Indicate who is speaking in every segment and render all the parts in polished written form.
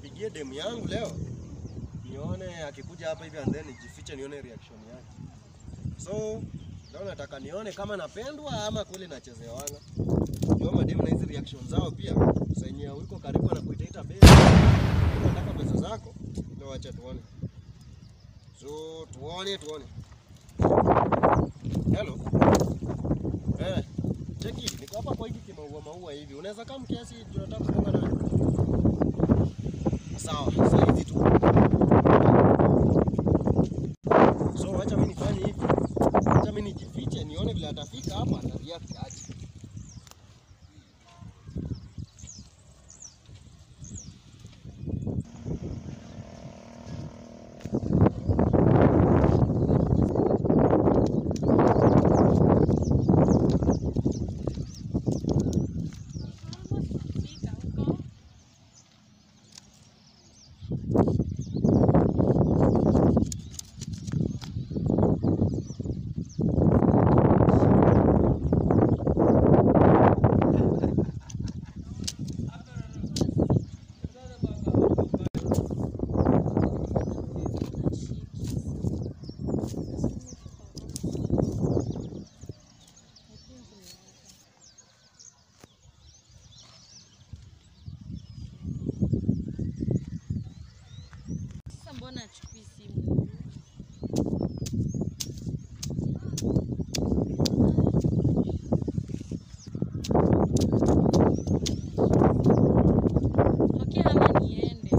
Speaker 1: nipigie demu yangu leo. Nione akikuja hapa hivi and then nijifiche nione reaction yake. So, leo nataka nione kama napendwa ama kweli nachezewanga. Ndio mademu na hizi reaction zao pia. Sasa uko karibu na kuitaita base. Unataka pesa zako? Leo acha tuone. So, tuone. Hello. Cheki, niko hapa kwa hiki maua hivi. Unaweza kama kiasi tunataka kuonga na wewe. Sawa, sasa hivi tu. So, acha mimi nifanye hivi. Acha mimi nijifiche nione vile atafika hapa na react aje.
Speaker 2: Mbona achukui simu? Okay, ama niende.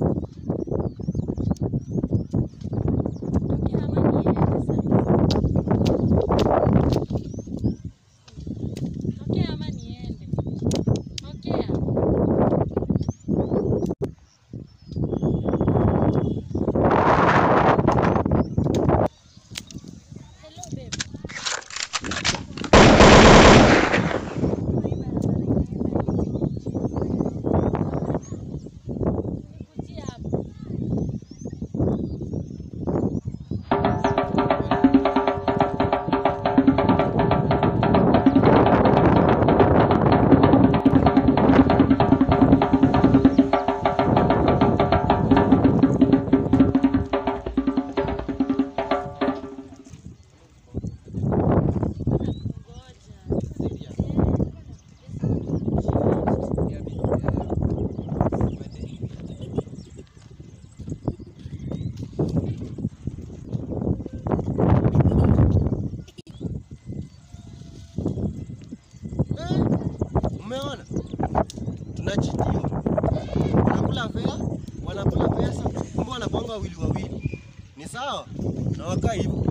Speaker 2: Umeona? Tunajitia. Wanakula pesa, kumbe wanapanga wawili. Ni sawa? Na wakaa hivyo.